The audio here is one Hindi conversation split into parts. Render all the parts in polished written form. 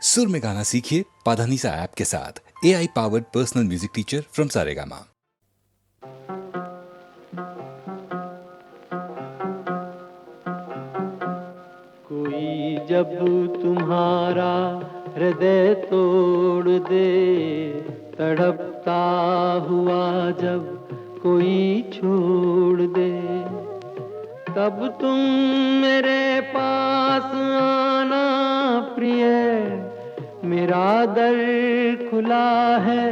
सुर में गाना सीखिए पाधानीसा ऐप के साथ। AI powered personal music teacher from Saregama. कोई जब तुम्हारा हृदय तोड़ दे, तड़पता हुआ जब कोई छोड़ दे, तब तुम मेरे पास आना प्रिय। मेरा दर खुला है,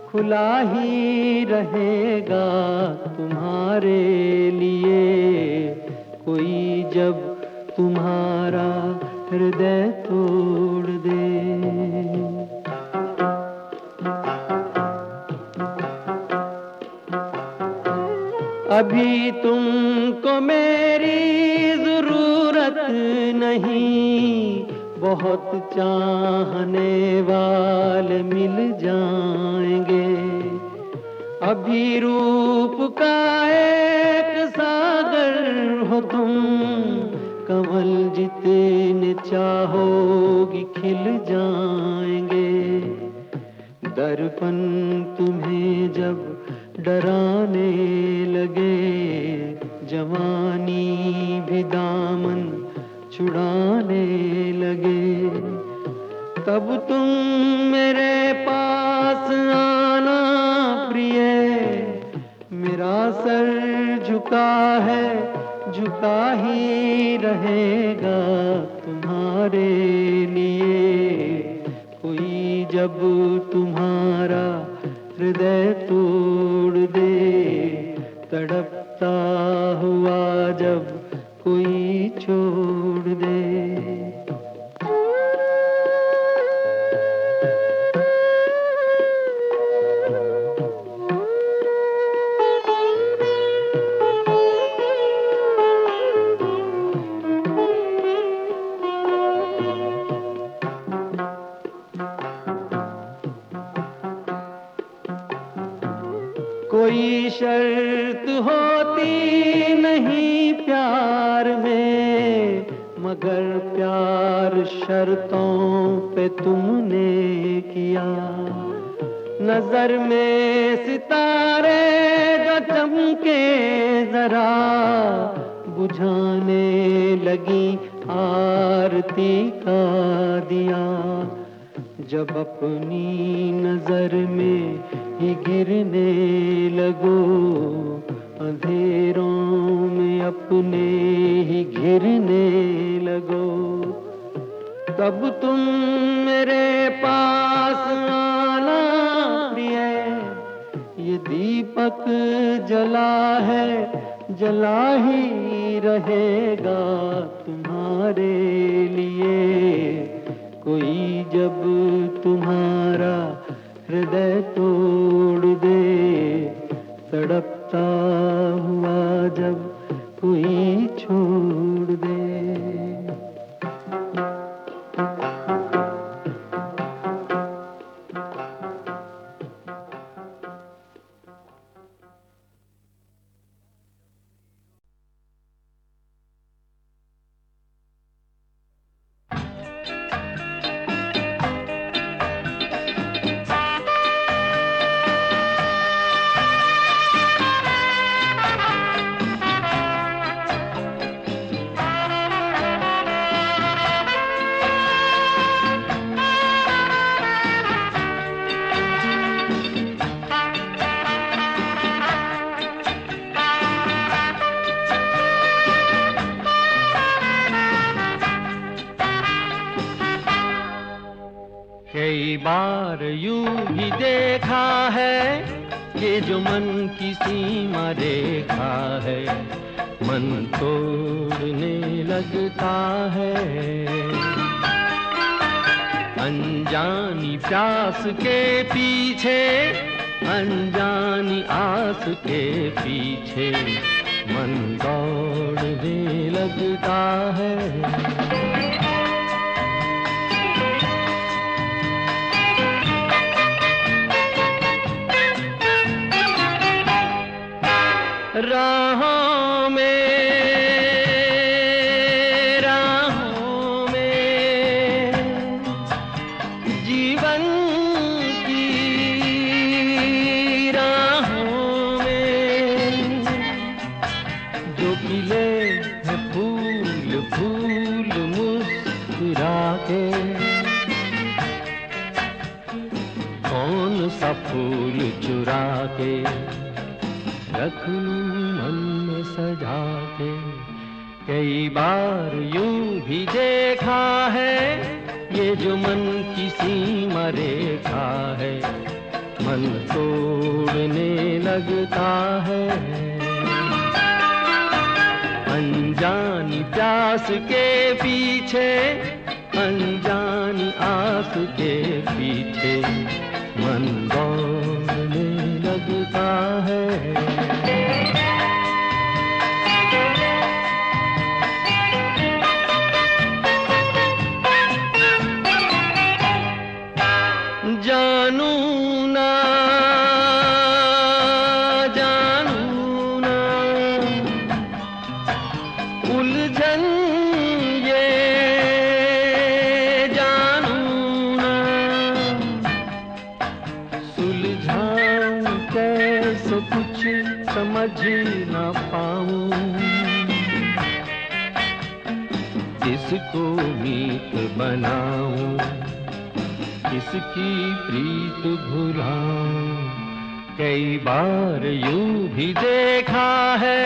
खुला ही रहेगा तुम्हारे लिए। कोई जब तुम्हारा हृदय तोड़ दे। अभी तुमको मेरी जरूरत नहीं, बहुत चाहने वाले मिल जाएंगे। अभी रूप का एक सागर हो तुम, कमल जितने चाहोगी खिल जाएंगे। दर्पण तुम्हें जब डराने लगे, जवानी भी दामन छुड़ाने लगे, तब तुम मेरे पास आना प्रिय। मेरा सर झुका है, झुका ही रहेगा तुम्हारे लिए। कोई जब तुम्हारा हृदय तोड़ दे, तड़पता हुआ जब कोई छोड़ दे। कोई शर्त होती नहीं प्यार में, मगर प्यार शर्तों पे तुमने किया। नजर में सितारे जो चमके जरा, बुझाने लगी आरती का दिया। जब अपनी नजर में ही गिरने लगो, अंधेरों में अपने ही घिरने लगो, तब तुम मेरे पास आना प्रिय। ये दीपक जला है, जला ही रहेगा तुम्हारे लिए। कोई जब तुम्हारा हृदय तोड़ दे, तड़पता हुआ जब कोई छोड़ दे। कई बार यूं ही देखा है, ये जो मन की सीमा रेखा है, मन तोड़ने लगता है। अनजानी प्यास के पीछे, अनजानी आस के पीछे, मन दौड़ने लगता है। राहों में कौन सा फूल चुरा के रख लूं मन में सजा के। कई बार यूं भी देखा है ये जो मन की सीमा रेखा है, मन तोड़ने लगता है। अनजानी प्यास के पीछे, अनजानी आस के पीछे मन दौड़ने लगता है। जानू ना जानू ना उलझन ये जानू ना, सुलझाऊं कैसे कुछ समझ ना पाऊं। किसको मीत बनाऊं, किसकी प्रीत भुलाऊं। कई बार यूं भी देखा है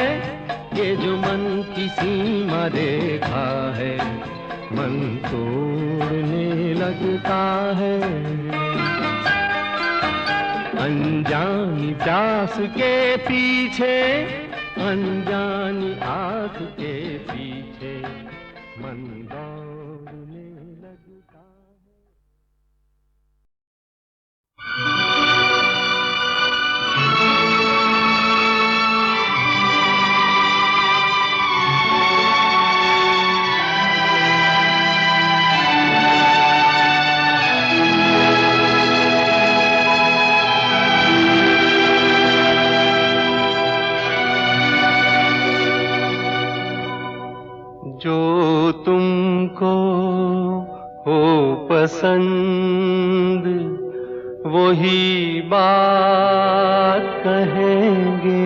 ये जो मन की सीमा रेखा है, मन तोड़ने लगता है। अनजानी प्यास के पीछे, अनजानी आस के पीछे मन दौड़ने लगता है। जो तुमको हो पसंद वही बात कहेंगे।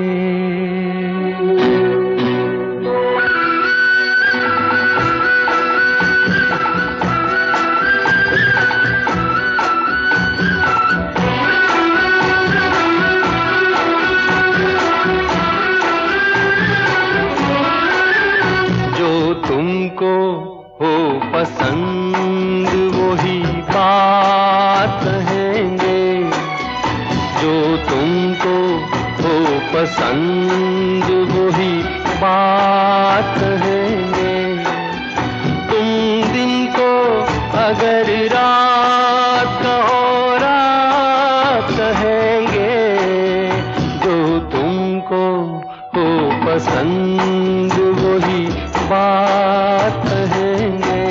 तुमको हो पसंद वही बात कहेंगे। जो तुमको हो पसंद वही बात कहेंगे। तुम दिन को अगर रात कहो रात कहेंगे। जो तुमको हो पसंद वही बात कहेंगे।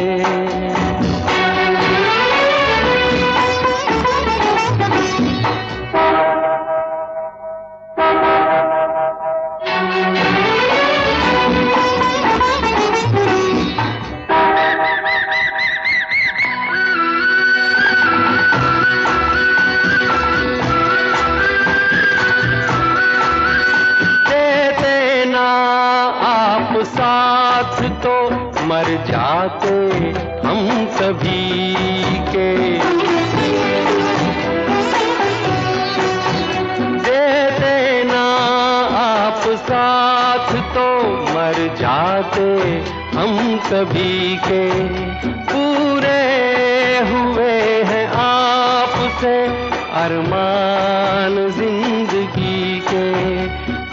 देते ना आप साथ तो मर जाते हम सभी के। देते ना आप साथ तो मर जाते हम सभी के। पूरे हुए हैं आपसे अरमान जिंदगी के।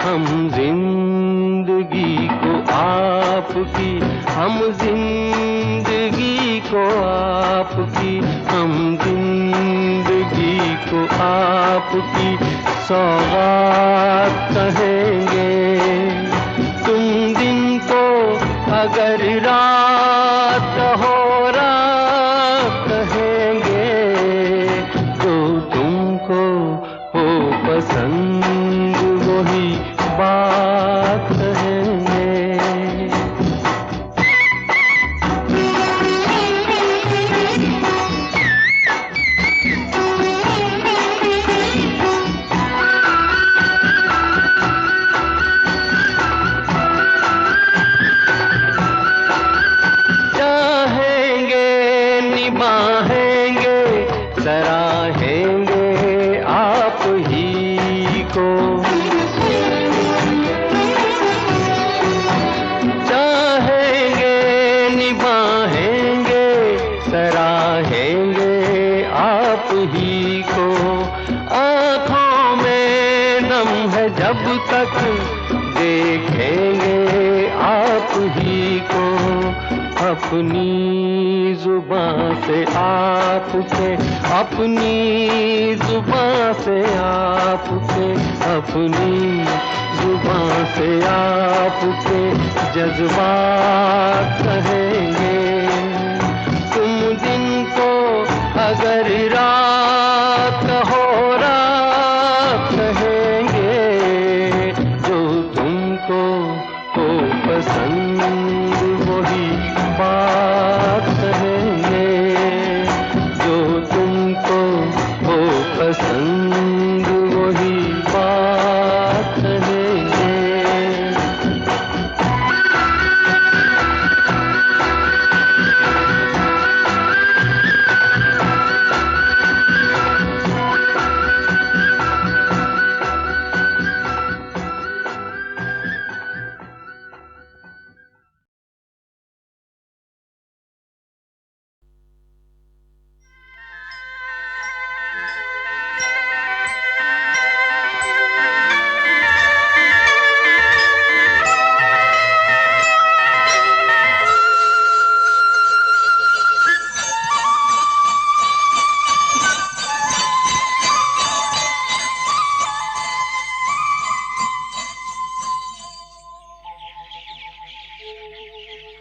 हम जिंदगी को आपकी, हम जिंदगी को आपकी, हम जिंदगी को आपकी सौगात कहेंगे। तुम दिन को अगर रात हो रात कहेंगे। जो तुमको हो पसंद वही बात कहेंगे। निभाएंगे, सराहेंगे आप ही को। चाहेंगे, निभाएंगे, सराहेंगे आप ही को। आँखों में नम है जब तक देखेंगे आप ही को। अपनी जुबान से आपके, अपनी जुबान से आपके, अपनी जुबान से आपके जज्बात कहेंगे। तुम दिन को अगर रात कहो, रात कहेंगे। जो तुमको हो पसंद वही बात कहेंगे। जो तुमको हो पसंद वही बात कहेंगे।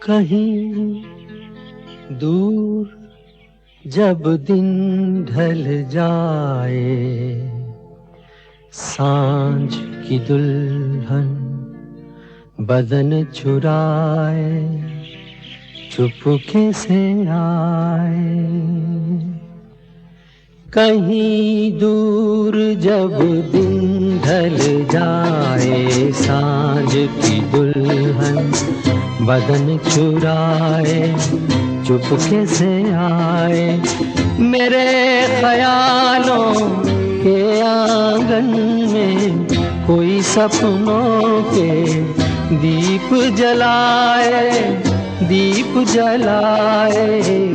कहीं दूर जब दिन ढल जाए, सांझ की दुल्हन बदन चुराए चुपके से आए। कहीं दूर जब दिन ढल जाए, सांझ की दुल्हन बदन चुराए चुपके से आए। मेरे ख्यालों के आंगन में कोई सपनों के दीप जलाए, दीप जलाए।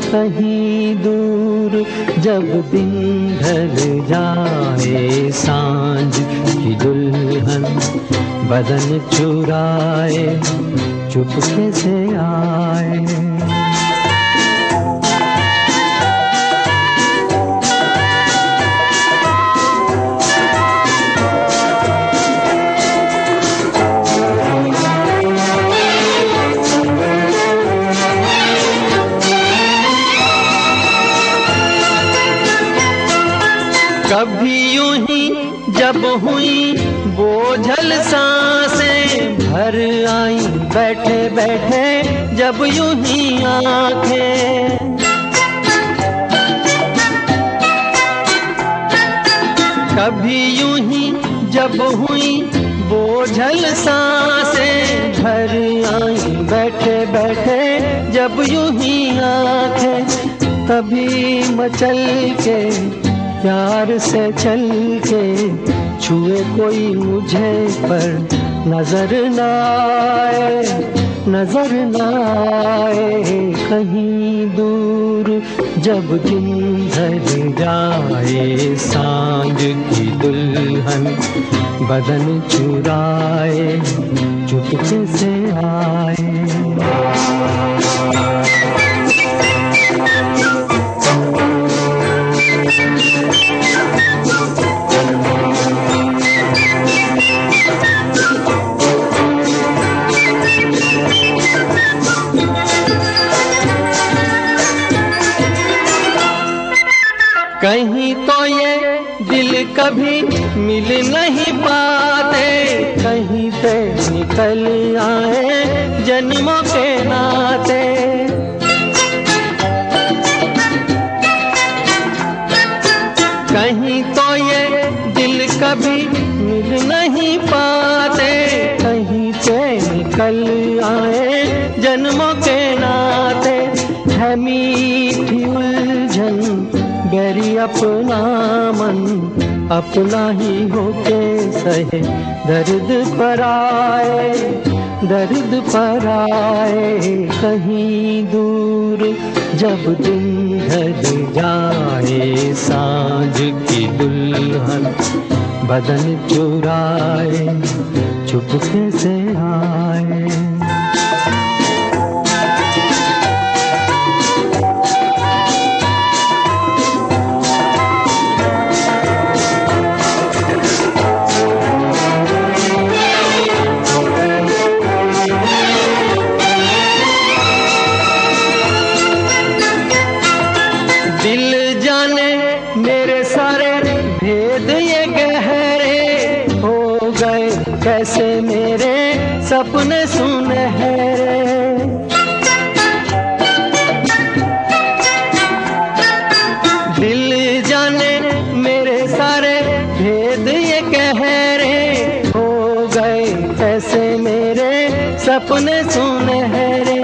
कहीं दूर जब दिन ढल जाए, सांझ की दुल्हन बदन चुराए चुपके से आए। कभी यूं ही जब हुई बोझल सांसें भर आई, बैठे बैठे जब यूं ही आंखें। कभी यूं ही जब हुई बोझल सांसें भर आई, बैठे बैठे जब यूं ही आंखें। तभी मचल के प्यार से चल के छुए कोई मुझे पर नजर न आए, नजर न आए। कहीं दूर जब दिन ढल जाए, सांझ की दुल्हन बदन चुराए चुपके से आए। कहीं तो ये दिल कभी मिल नहीं पाते, कहीं से निकल आए जन्मों के नाते। कहीं तो ये दिल कभी मिल नहीं पाते, कहीं से निकल आए जन्मों के नाते। है मीठी उलझन बैरी अपना मन अपना ही होके सहे, दर्द पर आए कहीं दूर। जब दिन ढल जाए सांझ की दुल्हन बदन चुराए चुपके से आए। दिल जाने मेरे सारे भेद ये गहरे हो गए, कैसे मेरे सपने सुनहरे। दिल जाने मेरे सारे भेद ये गहरे हो गए, कैसे मेरे सपने सुनहरे।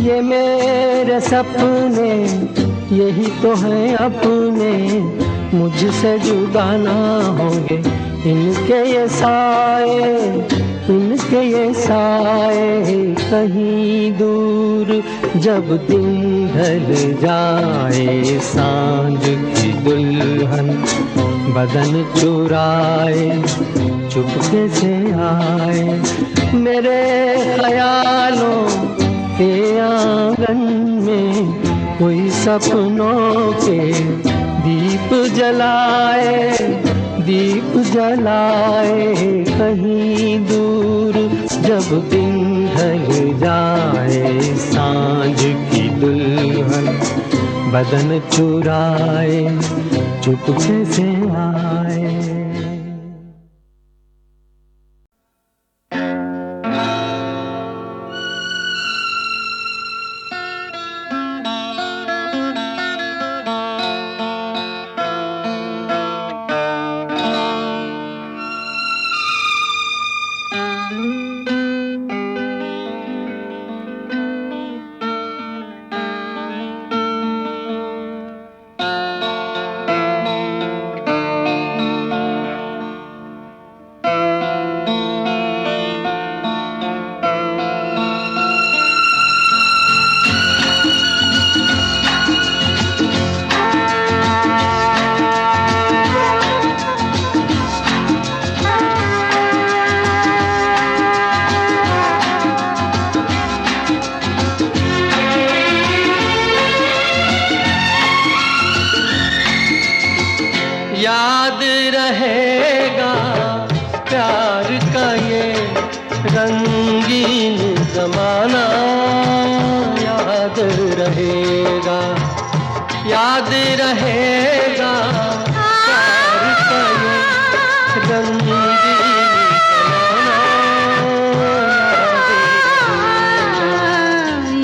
ये मेरे सपने यही तो है अपने, मुझसे जुदा ना होंगे इनके ये साए कहीं दूर। जब दिन ढल जाए सांझ की दुल्हन बदन चुराए चुपके से आए। मेरे ख्यालों के आंगन में कोई सपनों के दीप जलाए कहीं दूर। जब दिन ढल जाए सांझ की दुल्हन बदन चुराए चुपके से आए। याद रहेगा प्यार का ये रंगीन ज़माना, याद रहेगा प्यार का ये रंगीन ज़माना।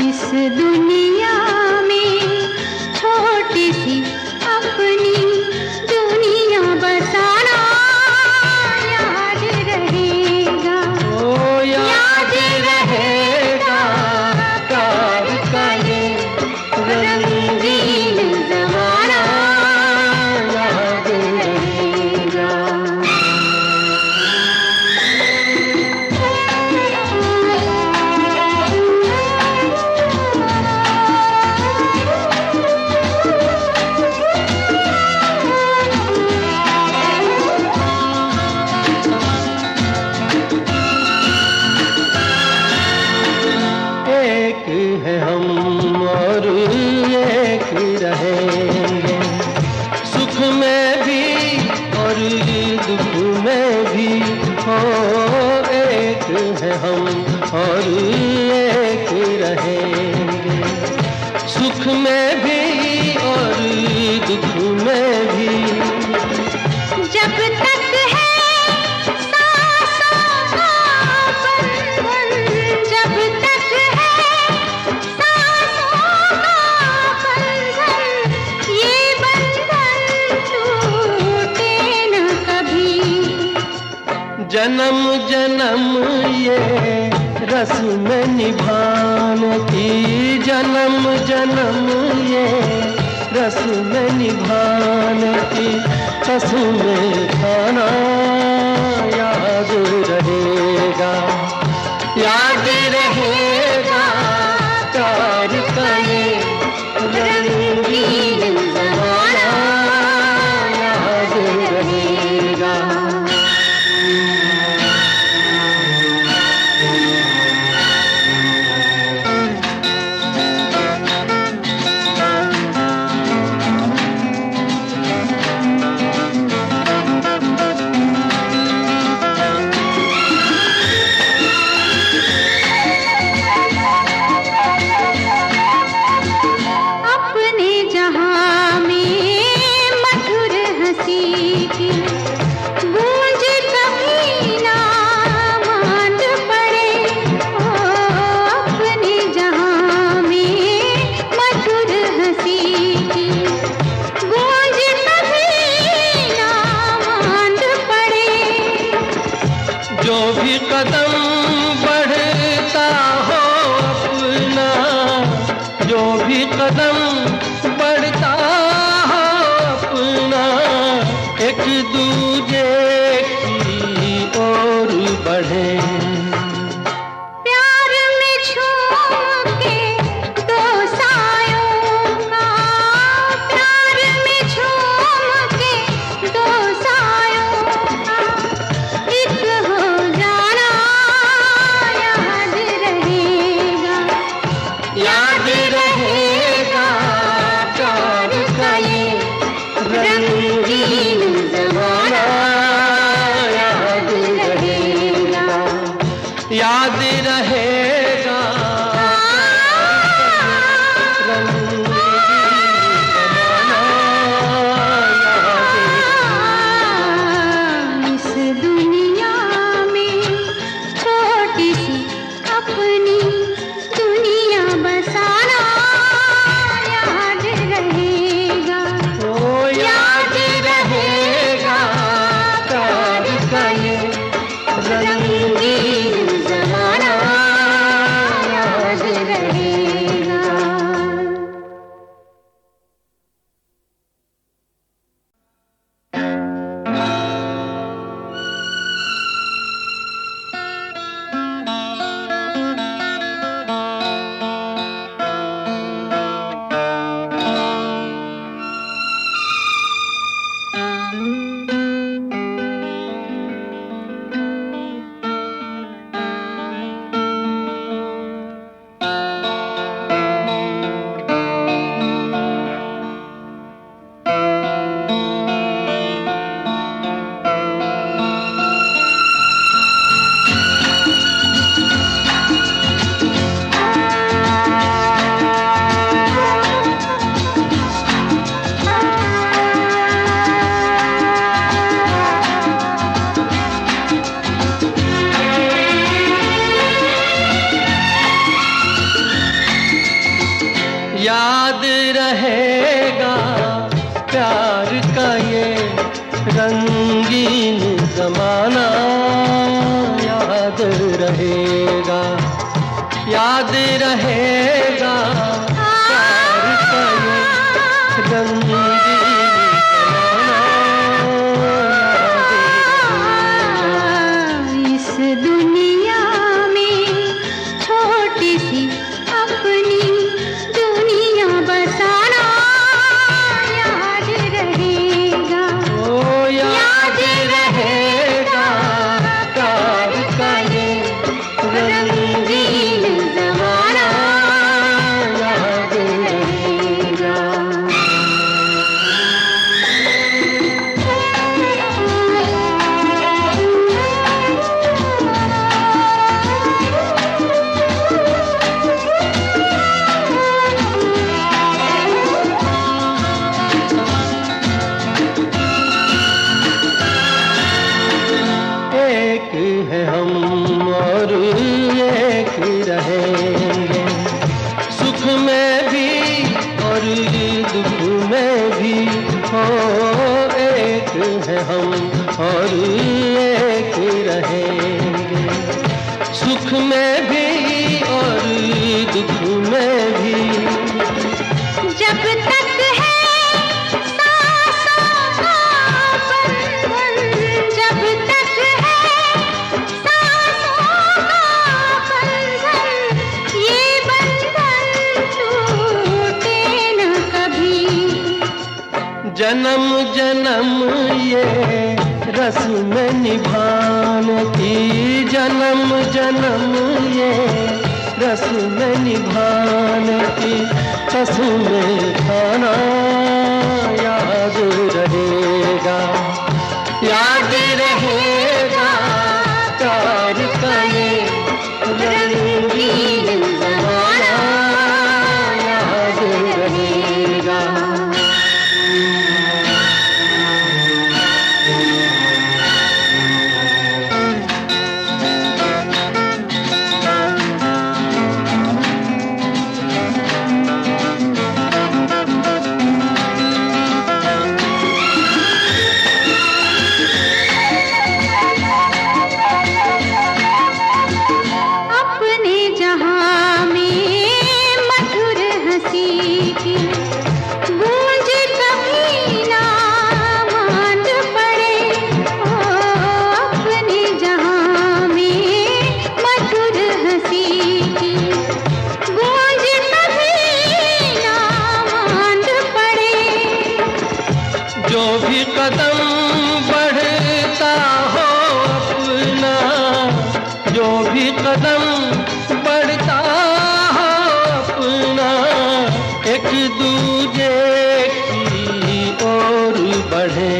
इस दुनिया में छोटी सी अपनी दुनिया बसाना, याद रहेगा याद रहेगा प्यार का ये रंगीन ज़माना, याद रहेगा। एक है हम और एक रहेंगे, सुख में भी और दुख में भी हो। एक है हम और एक रहेंगे, सुख में भी और दुख में भी। जब तक है सांसों का बंधन, जब तक है सांसों का बंधन, ये बंधन टूटे न कभी। जन्म जन्म ये रस्म निभाने की, जन्म जन्म ये रस्में निभाने की कसमें खाना याद रहेगा, याद रहेगा प्यार का ये रंगीन ज़माना याद रहेगा। जो भी कदम बढ़ता हो अपना, जो भी कदम बढ़ता हो अपना, एक दूजे की ओर बढ़े। प्यार में झूम के दो सायों का, प्यार में झूम के दो सायों का एक हो जाना याद रहेगा, याद रहेगा प्यार का ये रंगीन ज़माना याद रहेगा, याद रहेगा रंगीन ज़माना याद रहेगा। इस दुनिया में छोटी सी अपनी दुनिया बसाना याद रहेगा, ओ याद रहेगा प्यार का ये रंगीन ज़माना याद रहेगा। याद रहेगा प्यार का ये रंगीन ज़माना याद रहेगा, याद रहेगा प्यार का ये रंगीन ज़माना याद रहेगा। इस दुनिया में छोटी सी अपनी दुनिया बसाना याद रहेगा, ओ याद रहेगा प्यार का ये रंगीन ज़माना याद रहेगा। एक है हम और एक रहेंगे, सुख में भी और दुख में भी हो, एक है हम और एक रहेंगे, सुख में भी और दुख में भी। जब तक है जन्म जन्म ये रस्म निभाने की, जन्म जन्म ये रस्म निभाने की कसम खाना याद रहेगा, याद रहेगा प्यार का ये रंगीन ज़माना, याद रहेगा। जो भी कदम बढ़ता हो अपना, जो भी कदम बढ़ता हो अपना, एक दूजे की ओर बढ़े।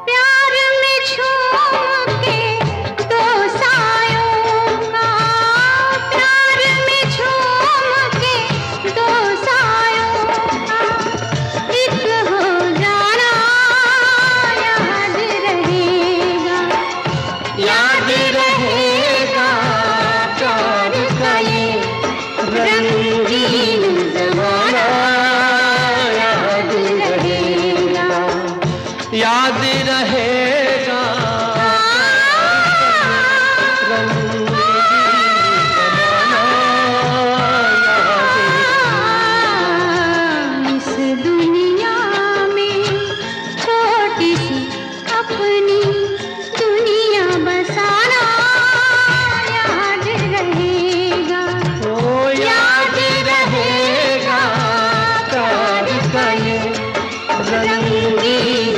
प्यार में झूम के दो सायों का, प्यार में झूम के दो सायों का एक हो जाना याद रहेगा, याद रहेगा प्यार का ये रंगीन ज़माना, याद रहेगा, याद रहेगा रंगीन ज़माना, याद इस दुनिया में छोटी सी अपनी दुनिया बसाना याद रहेगा, ओ याद रहेगा प्यार का ये रंगीन